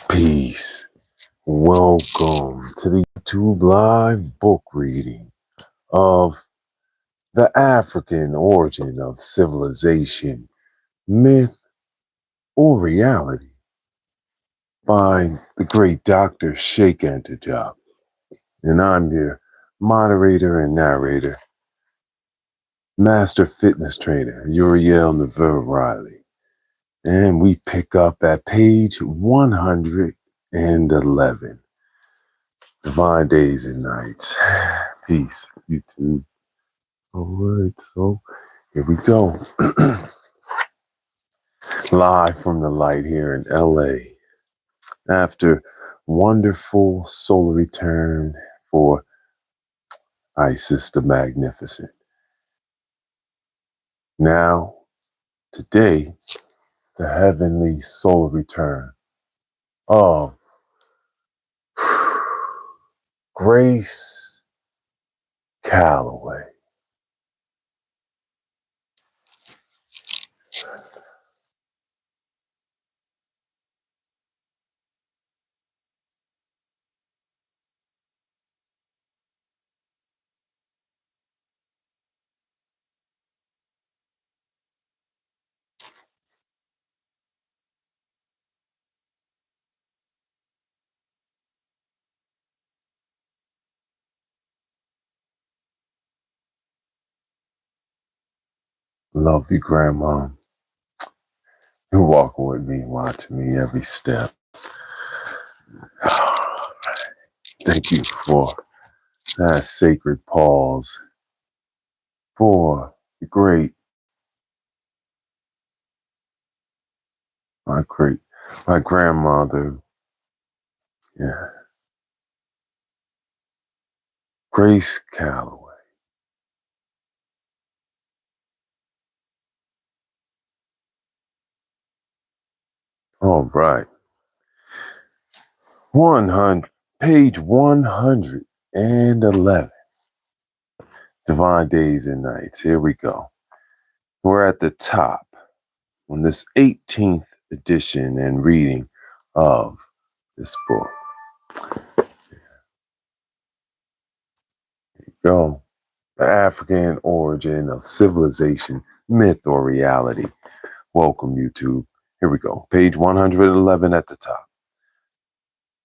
Peace. Welcome to the YouTube live book reading of The African Origin of Civilization, Myth or Reality by the great Dr. Cheikh Anta. And I'm your moderator and narrator, Master Fitness Trainer, Uriel Riley. And we pick up at page 111. Divine days and nights. Peace, YouTube. All right, so here we go. Live from the light here in LA. After wonderful solar return for Isis the Magnificent. Now, today, the heavenly solar return of Grace Calloway. Love you, Grandma. You're walking with me, watching me every step. Thank you for that sacred pause for the great, my grandmother, yeah, Grace Calloway. All right. 100, page 111. Divine Days and Nights. Here we go. We're at the top on this 18th edition and reading of this book. Here we go. The African Origin of Civilization, Myth or Reality. Welcome, YouTube. Here we go. Page 111 at the top.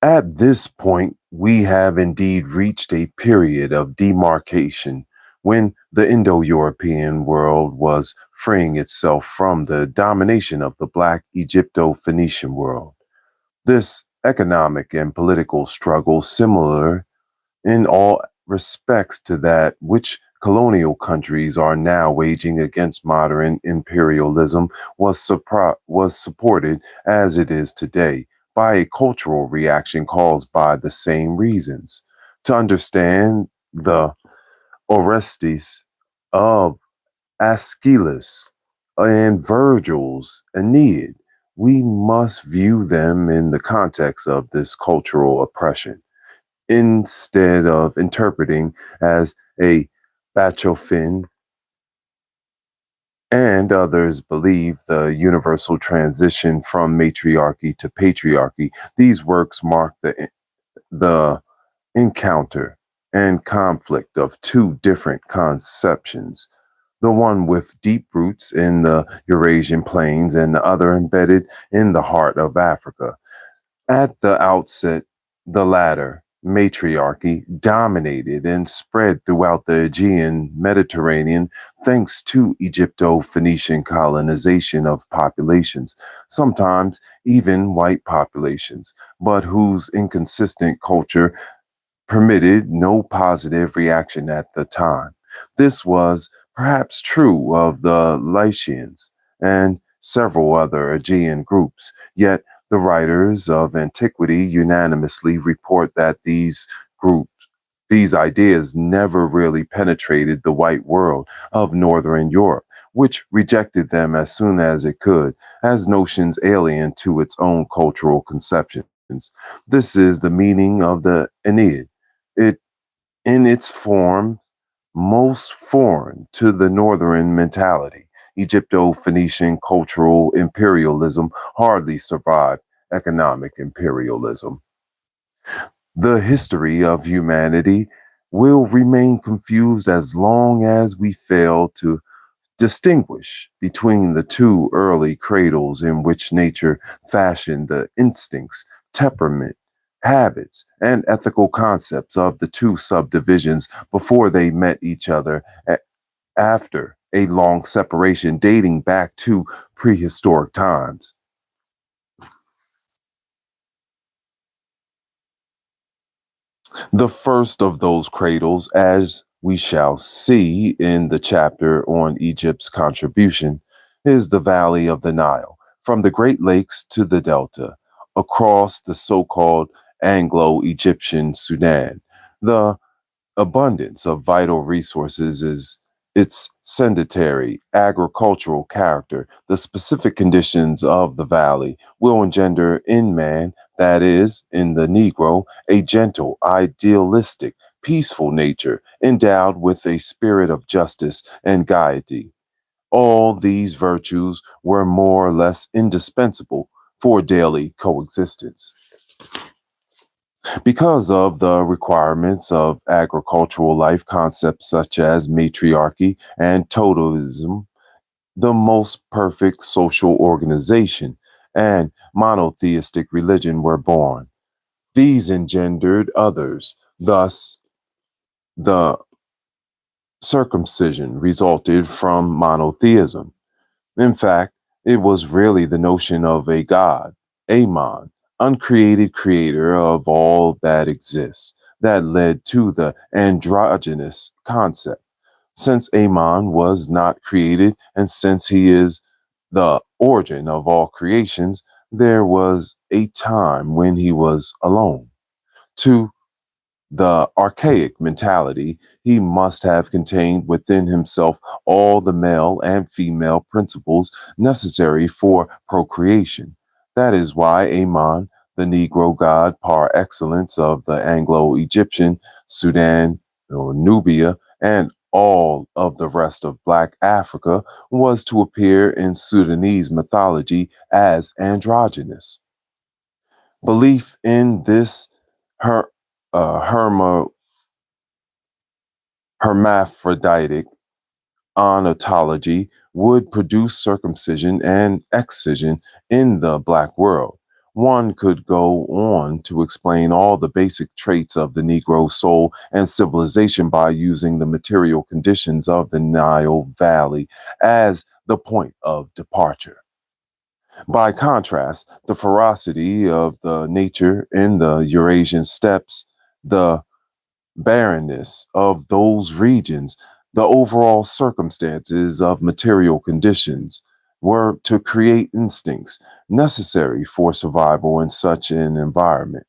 At this point, we have indeed reached a period of demarcation when the Indo-European world was freeing itself from the domination of the Black Egypto-Phoenician world. This economic and political struggle, similar in all respects to that which colonial countries are now waging against modern imperialism, was supported, as it is today, by a cultural reaction caused by the same reasons. To understand the Orestes of Aeschylus and Virgil's Aeneid, we must view them in the context of this cultural oppression, instead of interpreting as a Bachofen and others believe the universal transition from matriarchy to patriarchy. These works mark the encounter and conflict of two different conceptions, the one with deep roots in the Eurasian plains and the other embedded in the heart of Africa. At the outset, the latter, matriarchy, dominated and spread throughout the Aegean Mediterranean thanks to Egypto-Phoenician colonization of populations, sometimes even white populations, but whose inconsistent culture permitted no positive reaction at the time. This was perhaps true of the Lycians and several other Aegean groups, yet the writers of antiquity unanimously report that these ideas never really penetrated the white world of Northern Europe, which rejected them as soon as it could, as notions alien to its own cultural conceptions. This is the meaning of the Aeneid. It, in its form, most foreign to the Northern mentality. Egypto-Phoenician cultural imperialism hardly survived economic imperialism. The history of humanity will remain confused as long as we fail to distinguish between the two early cradles in which nature fashioned the instincts, temperament, habits, and ethical concepts of the two subdivisions before they met each other after a long separation dating back to prehistoric times. The first of those cradles, as we shall see in the chapter on Egypt's contribution, is the valley of the Nile, from the Great Lakes to the Delta, across the so called Anglo Egyptian Sudan. The abundance of vital resources is its sedentary agricultural character. The specific conditions of the valley will engender in man, that is, in the Negro, a gentle, idealistic, peaceful nature endowed with a spirit of justice and gaiety. All these virtues were more or less indispensable for daily coexistence. Because of the requirements of agricultural life, concepts such as matriarchy and totemism, the most perfect social organization, and monotheistic religion were born. These engendered others. Thus, the circumcision resulted from monotheism. In fact, it was really the notion of a God, Amon, uncreated creator of all that exists, that led to the androgynous concept. Since Amon was not created, and since he is the origin of all creations, there was a time when he was alone. To the archaic mentality, he must have contained within himself all the male and female principles necessary for procreation. That is why Amon, the Negro god par excellence of the Anglo Egyptian, Sudan, or Nubia, and all of the rest of Black Africa, was to appear in Sudanese mythology as androgynous. Belief in this her, herma hermaphroditic ontology would produce circumcision and excision in the black world. One could go on to explain all the basic traits of the Negro soul and civilization by using the material conditions of the Nile Valley as the point of departure. By contrast, the ferocity of the nature in the Eurasian steppes, the barrenness of those regions, the overall circumstances of material conditions were to create instincts necessary for survival in such an environment.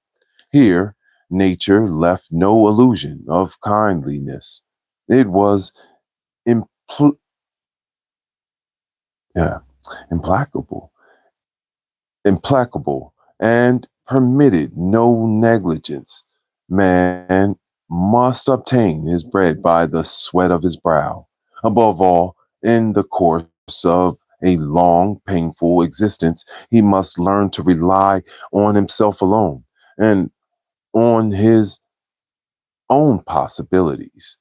Here, nature left no illusion of kindliness. It was impl- yeah, implacable, implacable, and permitted no negligence. Man must obtain his bread by the sweat of his brow. Above all, in the course of a long, painful existence, he must learn to rely on himself alone and on his own possibilities.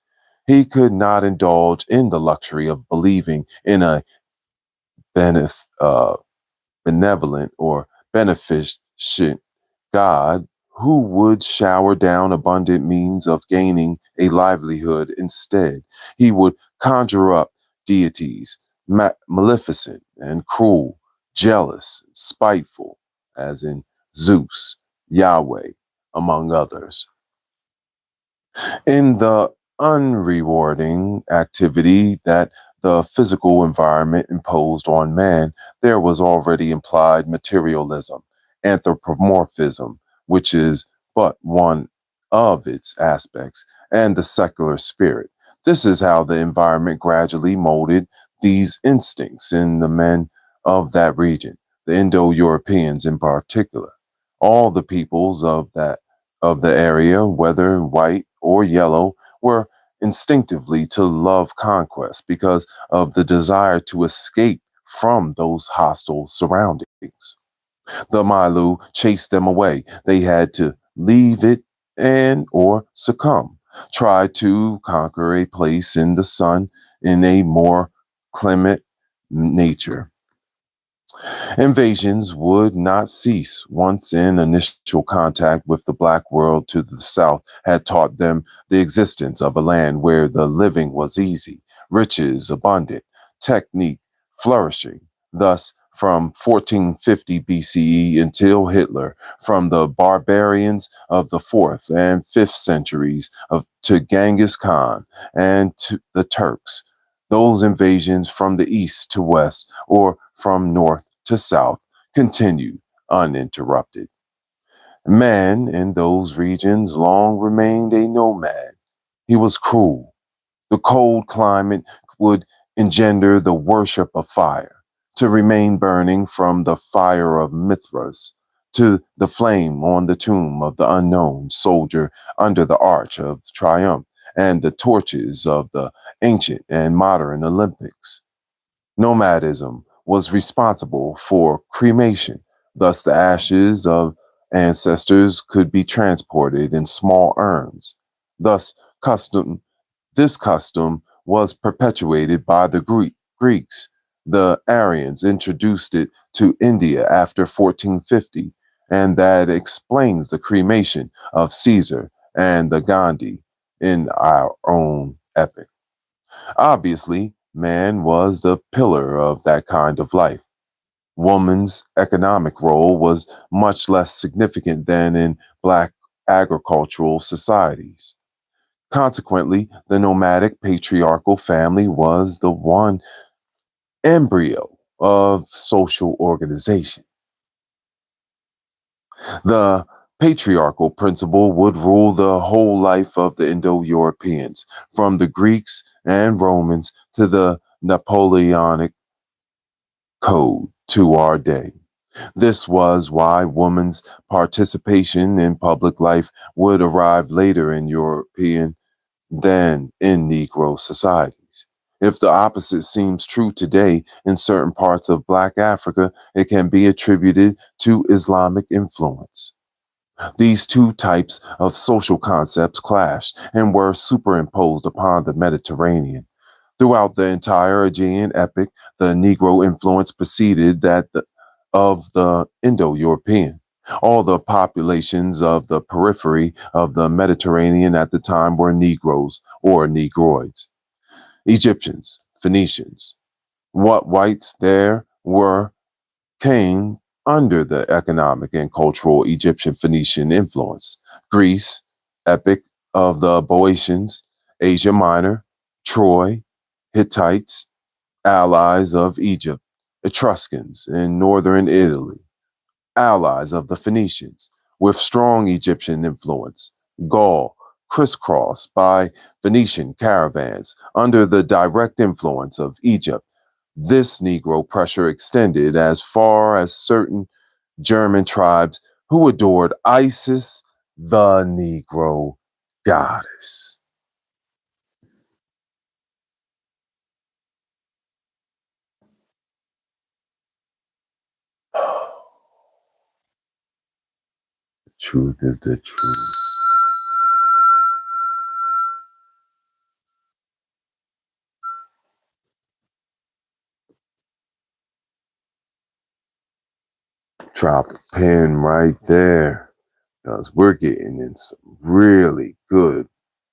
He could not indulge in the luxury of believing in a benef- uh, benevolent or beneficent God who would shower down abundant means of gaining a livelihood instead. He would conjure up deities, maleficent and cruel, jealous, spiteful, as in Zeus, Yahweh, among others. In the unrewarding activity that the physical environment imposed on man, there was already implied materialism, anthropomorphism, which is but one of its aspects, and the secular spirit. This is how the environment gradually molded these instincts in the men of that region, the Indo-Europeans in particular. All the peoples of the area, whether white or yellow, were instinctively to love conquest because of the desire to escape from those hostile surroundings. The Malu chased them away. They had to leave it and or succumb. Try to conquer a place in the sun in a more clement nature. Invasions would not cease once in initial contact with the black world to the south had taught them the existence of a land where the living was easy, riches abundant, technique flourishing. Thus, from 1450 BCE until Hitler, from the barbarians of the 4th and 5th centuries to Genghis Khan and to the Turks, those invasions from the east to west or from north to south continued uninterrupted. Man in those regions long remained a nomad. He was cruel. The cold climate would engender the worship of fire, to remain burning from the fire of Mithras, to the flame on the tomb of the unknown soldier under the arch of triumph, and the torches of the ancient and modern Olympics. Nomadism was responsible for cremation, thus, the ashes of ancestors could be transported in small urns. Thus, custom this custom was perpetuated by the Greeks. The Aryans introduced it to India after 1450, and that explains the cremation of Caesar and the Gandhi in our own epic. Obviously, man was the pillar of that kind of life. Woman's economic role was much less significant than in Black agricultural societies. Consequently, the nomadic patriarchal family was the one embryo of social organization. The patriarchal principle would rule the whole life of the Indo Europeans, from the Greeks and Romans to the Napoleonic Code to our day. This was why women's participation in public life would arrive later in European than in Negro societies. If the opposite seems true today in certain parts of Black Africa, it can be attributed to Islamic influence. These two types of social concepts clashed and were superimposed upon the Mediterranean. Throughout the entire Aegean epic, the Negro influence preceded of the Indo-European. All the populations of the periphery of the Mediterranean at the time were Negroes or Negroids. Egyptians, Phoenicians. What whites there were came under the economic and cultural Egyptian Phoenician influence. Greece, epic of the Boeotians, Asia Minor, Troy, Hittites, allies of Egypt, Etruscans in northern Italy, allies of the Phoenicians, with strong Egyptian influence, Gaul, crisscrossed by Phoenician caravans under the direct influence of Egypt. This Negro pressure extended as far as certain German tribes who adored Isis, the Negro goddess. Truth is the truth. Drop a pin right there because we're getting in some really good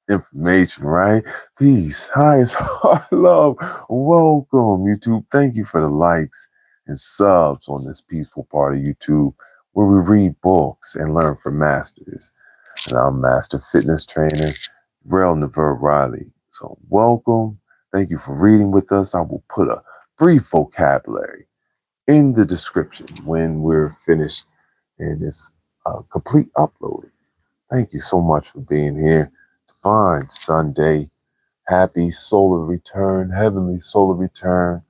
information, right? Peace, hi, it's hard love. Welcome, YouTube. Thank you for the likes and subs on this peaceful part of YouTube where we read books and learn from masters. And I'm Master Fitness Trainer, Rel Naver Riley. So, welcome. Thank you for reading with us. I will put a brief vocabulary in the description when we're finished and it's complete uploading. Thank you so much for being here. Divine Sunday. Happy solar return, heavenly solar return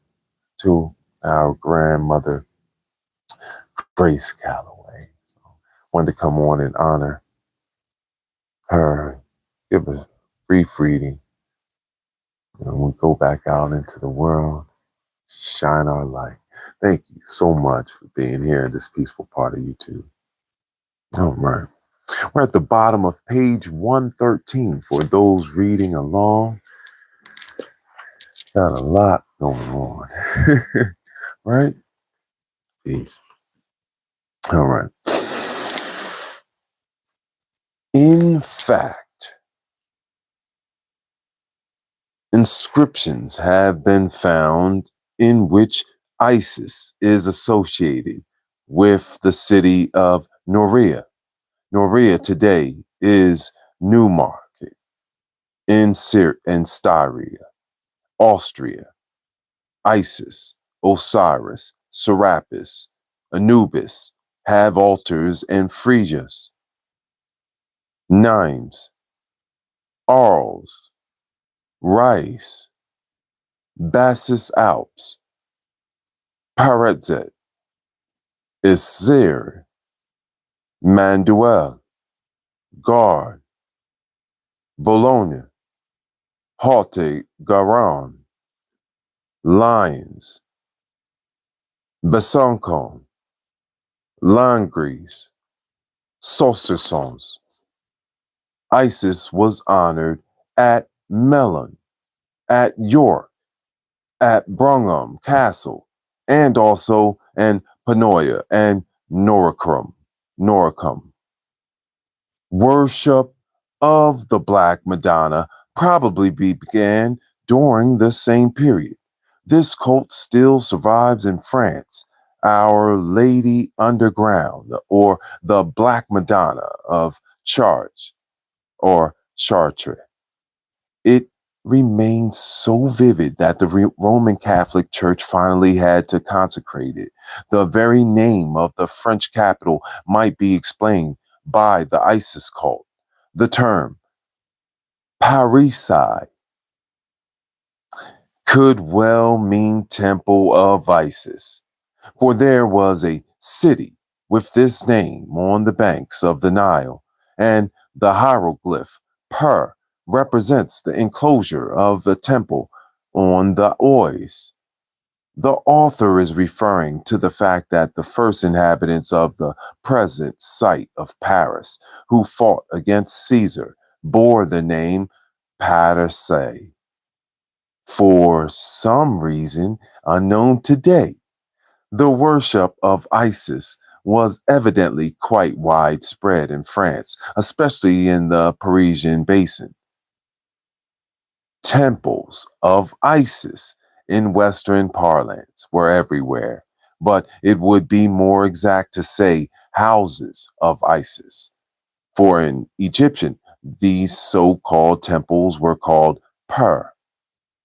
to our grandmother, Grace Calloway. So, wanted to come on and honor her, give a brief reading And we go back out into the world, shine our light. Thank you so much for being here in this peaceful part of YouTube. All right. We're at the bottom of page 113 for those reading along. Got a lot going on. Right? Peace. All right. In fact, inscriptions have been found in which Isis is associated with the city of Noria. Noria today is Newmarket in Styria, Austria. Isis, Osiris, Serapis, Anubis have altars and Phrygias, Nimes, Arles, Rice, Bassus Alps, Paretzet, Isir, Manduel, Gard, Bologna, Haute Garonne, Lyons, Besancon, Langres, Saucissons. Isis was honored at Melun, at York, at Brougham Castle, and also in Panoia and Noricum. Worship of the Black Madonna probably began during the same period. This cult still survives in France. Our Lady Underground, or the Black Madonna of Chartres or Chartres. It remains so vivid that the Roman Catholic Church finally had to consecrate it. The very name of the French capital might be explained by the Isis cult. The term Parisi could well mean Temple of Isis, for there was a city with this name on the banks of the Nile, and the hieroglyph Per represents the enclosure of the temple on the Oise. The author is referring to the fact that the first inhabitants of the present site of Paris, who fought against Caesar, bore the name Paterse. For some reason unknown today, the worship of Isis was evidently quite widespread in France, especially in the Parisian basin. Temples of Isis in Western parlance were everywhere, but it would be more exact to say houses of Isis. For in Egyptian, these so-called temples were called Per,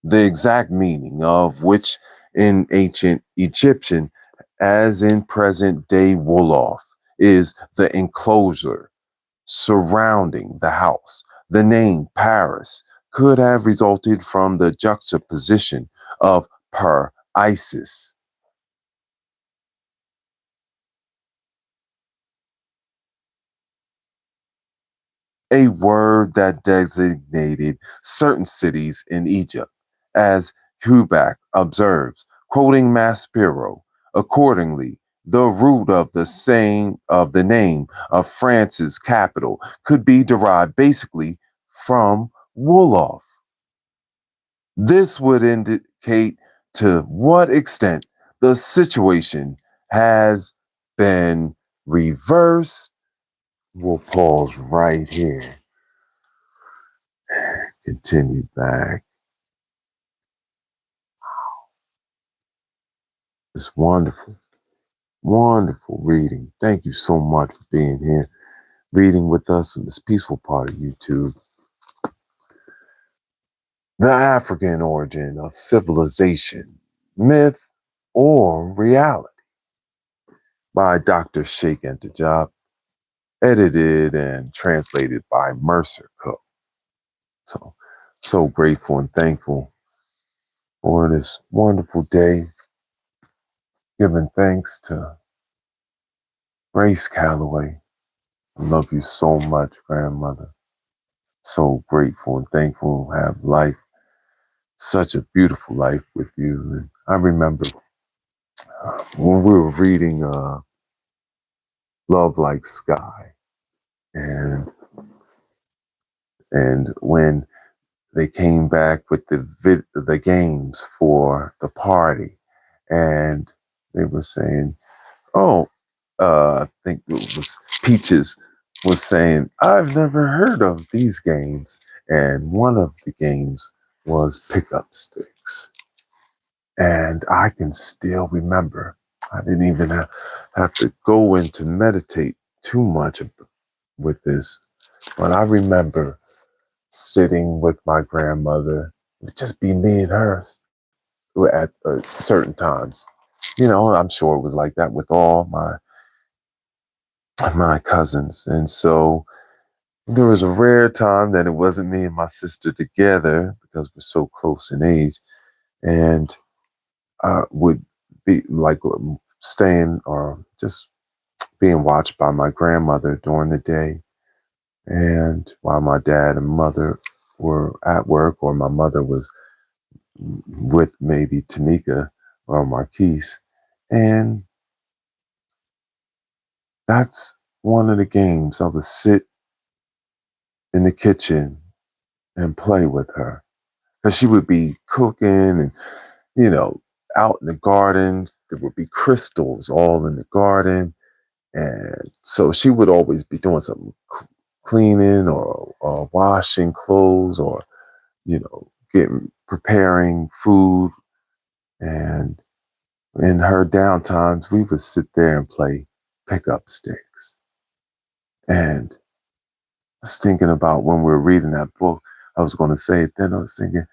the exact meaning of which in ancient Egyptian, as in present day Wolof, is the enclosure surrounding the house. The name Paris could have resulted from the juxtaposition of Per Isis. A word that designated certain cities in Egypt, as Hubac observes, quoting Maspero. Accordingly, the root of the name of France's capital could be derived basically from Wolof. This would indicate to what extent the situation has been reversed. We'll pause right here. Continue back. It's wonderful, wonderful reading. Thank you so much for being here, reading with us in this peaceful part of YouTube. The African Origin of Civilization, Myth or Reality by Dr. Cheikh Anta, edited and translated by Mercer Cook. So grateful and thankful for this wonderful day, giving thanks to Grace Calloway. I love you so much, grandmother. So grateful and thankful to have life such a beautiful life with you. And I remember when we were reading Love Like Sky, and when they came back with the games for the party, and they were saying, "Oh, I think it was Peaches was saying, I've never heard of these games," and one of the games was pickup sticks, and I can still remember. I didn't even have to go into meditate too much with this, but I remember sitting with my grandmother. It would just be me and her at certain times. You know, I'm sure it was like that with all my cousins. And so there was a rare time that it wasn't me and my sister together because we're so close in age, and would be like staying or just being watched by my grandmother during the day. And while my dad and mother were at work, or my mother was with maybe Tamika or Marquise. And that's one of the games. I would sit in the kitchen and play with her. Because she would be cooking and, you know, out in the garden. There would be crystals all in the garden. And so she would always be doing something cleaning or washing clothes or, you know, preparing food. And in her downtimes, we would sit there and play pickup sticks. And I was thinking about when we were reading that book, I was going to say it then. I was thinking,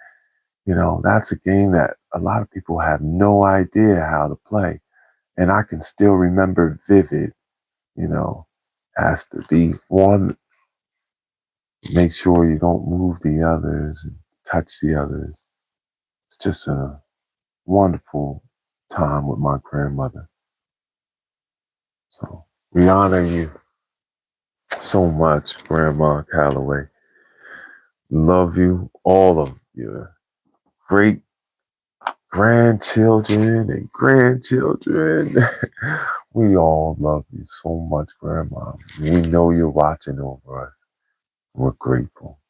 you know, that's a game that a lot of people have no idea how to play. And I can still remember vivid, you know, has to be one, make sure you don't move the others and touch the others. It's just a wonderful time with my grandmother. So we honor you so much, Grandma Calloway. Love you, all of your great grandchildren and grandchildren. We all love you so much, Grandma. We know you're watching over us. We're grateful.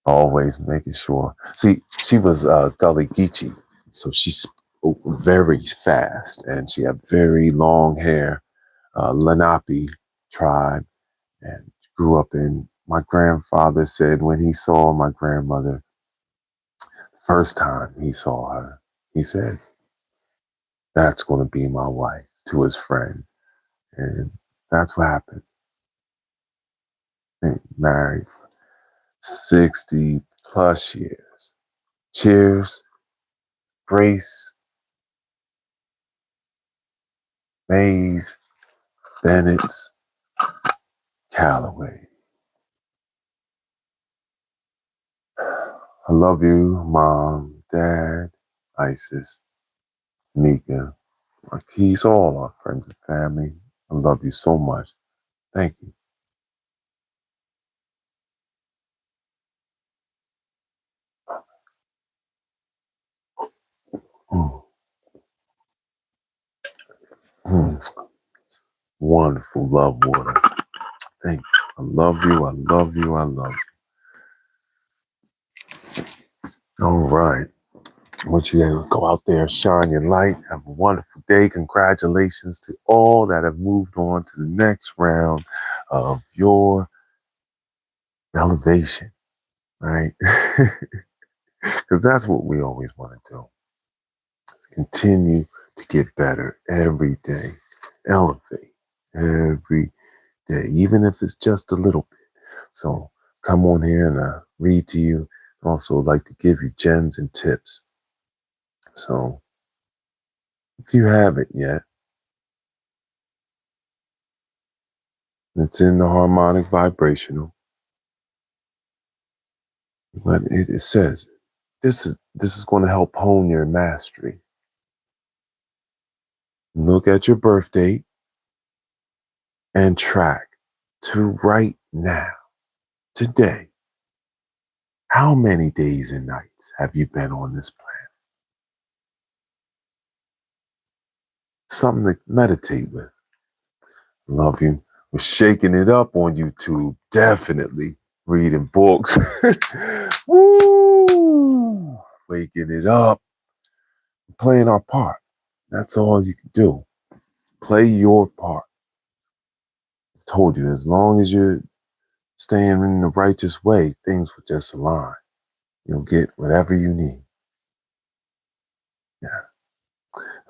Always making sure. See, she was Gully Geechee, so she spoke very fast, and she had very long hair, Lenape tribe, and grew up in. My grandfather said when he saw my grandmother, the first time he saw her, he said, "That's going to be my wife," to his friend. And that's what happened. They married for 60 plus years. Cheers, Grace, Mays, Bennett's, Calloway. I love you, Mom, Dad, Isis, Mika, Marquise, all our friends and family. I love you so much. Thank you. Mm. Mm. Wonderful love water. Thank you. I love you. I love you. I love you. All right. I want you to go out there, shine your light, have a wonderful day. Congratulations to all that have moved on to the next round of your elevation, right? Because that's what we always want to do. Continue to get better every day. Elevate every day, even if it's just a little bit. So come on here and read to you. Also like to give you gems and tips. So if you haven't yet, it's in the harmonic vibrational. But it says this is going to help hone your mastery. Look at your birth date and track to right now, today, How many days and nights have you been on this planet? Something to meditate with. Love you. We're shaking it up on YouTube. Definitely reading books. Woo! Waking it up. Playing our part. That's all you can do. Play your part. I told you, as long as you're staying in the righteous way, things will just align. You'll get whatever you need. Yeah.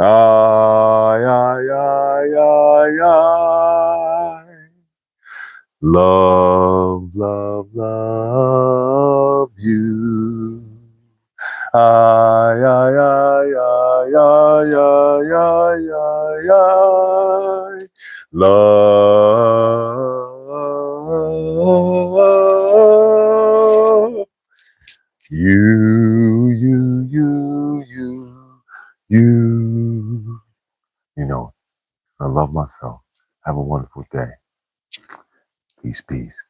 Ay, ay, ay, ay, ay. Love, love, love you. Ay, ay, ay, ay, ay, ay, ay, ay, ay. Love you, you, you, you. You know, I love myself. Have a wonderful day. Peace, peace.